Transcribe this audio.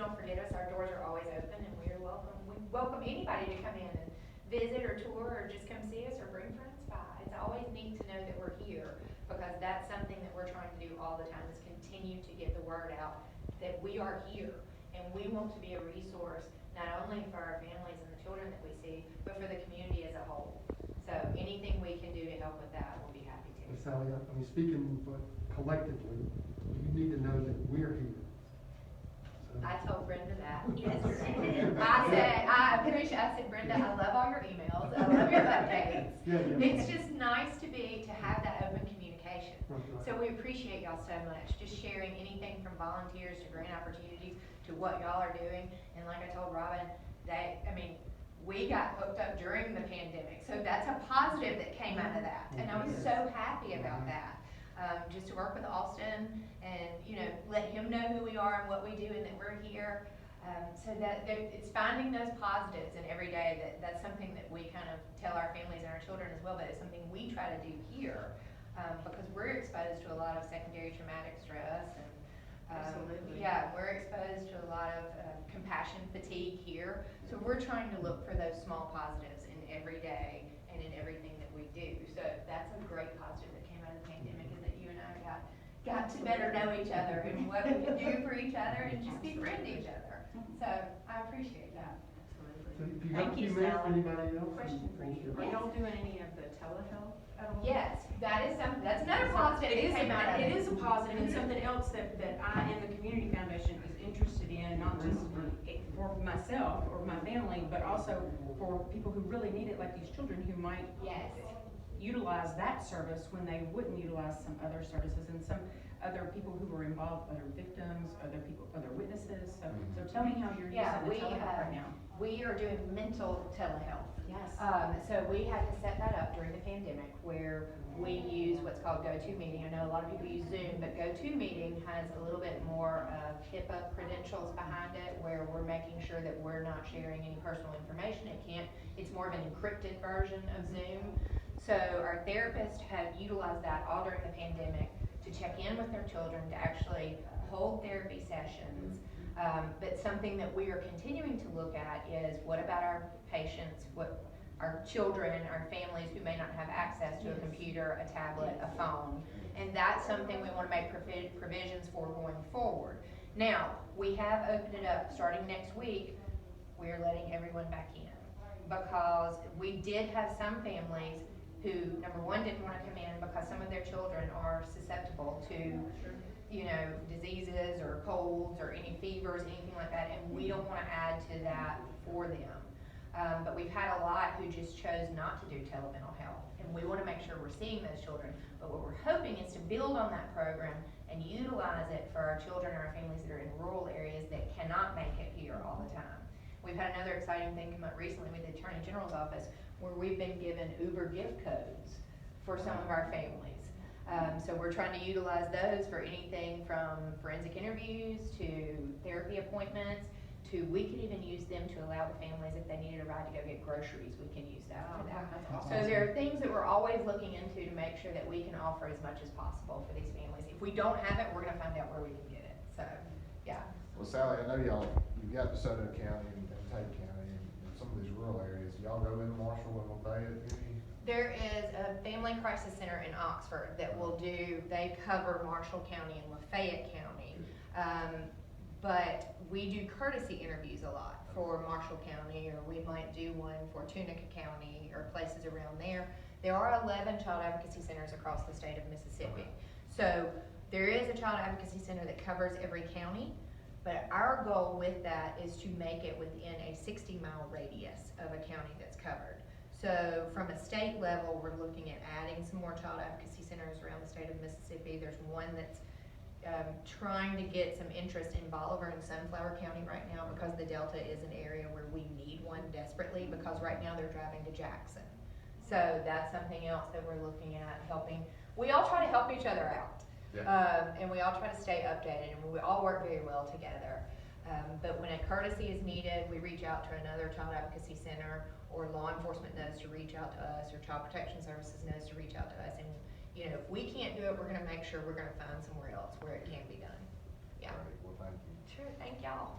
don't forget us. Our doors are always open, and we welcome anybody to come in and visit or tour or just come see us or bring friends by. It's always neat to know that we're here, because that's something that we're trying to do all the time, is continue to get the word out that we are here, and we want to be a resource not only for our families and the children that we see, but for the community as a whole. So anything we can do to help with that, we'll be happy to. Sally, I mean, speaking collectively, you need to know that we're here. I told Brenda that yesterday. I said, Brenda, I love all your emails. I love your updates. Yeah. It's just nice to have that open communication. Right. So we appreciate y'all so much. Just sharing anything from volunteers to grant opportunities to what y'all are doing. And like I told Robin, we got hooked up during the pandemic. So that's a positive that came out of that. And I was so happy about that. Just to work with Austin and, let him know who we are and what we do and that we're here. So that it's finding those positives in every day. That's something that we kind of tell our families and our children as well, but it's something we try to do here because we're exposed to a lot of secondary traumatic stress. And absolutely. Yeah, we're exposed to a lot of compassion fatigue here. So we're trying to look for those small positives in every day and in everything that we do. So that's a great positive that came out of the pandemic, is that you and I got to better know each other and what we can do for each other and just befriend each other. So I appreciate that. So if you have a few minutes for anybody else. Question for you. Are y'all doing any of the telehealth at all? Yes, that's another positive that came out of it. It is a positive, and something else that I and the Community Foundation is interested in, not just for myself or my family, but also for people who really need it, like these children who might utilize that service when they wouldn't utilize some other services, and some other people who were involved, other victims, other witnesses. So tell me how you're using the telehealth right now. We are doing mental telehealth. Yes. So we had to set that up during the pandemic, where we use what's called GoToMeeting. I know a lot of people use Zoom, but GoToMeeting has a little bit more HIPAA credentials behind it, where we're making sure that we're not sharing any personal information. It's more of an encrypted version of Zoom. So our therapists have utilized that all during the pandemic to check in with their children, to actually hold therapy sessions. But something that we are continuing to look at is, what about our patients, our children, our families who may not have access to a computer, a tablet, a phone. And that's something we want to make provisions for going forward. Now, we have opened it up starting next week. We're letting everyone back in, because we did have some families who, number one, didn't want to come in because some of their children are susceptible to, diseases or colds or any fevers, anything like that, and we don't want to add to that for them. But we've had a lot who just chose not to do telemental health, and we want to make sure we're seeing those children. But what we're hoping is to build on that program and utilize it for our children and our families that are in rural areas that cannot make it here all the time. We've had another exciting thing come up recently with the Attorney General's office, where we've been given Uber gift codes for some of our families. So we're trying to utilize those for anything from forensic interviews to therapy appointments to, we could even use them to allow the families, if they needed a ride to go get groceries, we can use that for that. So there are things that we're always looking into to make sure that we can offer as much as possible for these families. If we don't have it, we're going to find out where we can get it. So, yeah. Well, Sally, I know you've got DeSoto County and Tate County and some of these rural areas. Y'all go into Marshall and Lafayette? There is a family crisis center in Oxford that they cover Marshall County and Lafayette County. But we do courtesy interviews a lot for Marshall County, or we might do one for Tunica County or places around there. There are 11 child advocacy centers across the state of Mississippi. So there is a child advocacy center that covers every county, but our goal with that is to make it within a 60-mile radius of a county that's covered. So from a state level, we're looking at adding some more child advocacy centers around the state of Mississippi. There's one that's trying to get some interest in Bolivar and Sunflower County right now, because the Delta is an area where we need one desperately, because right now they're driving to Jackson. So that's something else that we're looking at, helping. We all try to help each other out. Yeah. And we all try to stay updated, and we all work very well together. But when a courtesy is needed, we reach out to another child advocacy center, or law enforcement knows to reach out to us, or Child Protection Services knows to reach out to us. And if we can't do it, we're going to make sure we're going to find somewhere else where it can be done. Yeah. Great. Well, thank you. Sure. Thank y'all.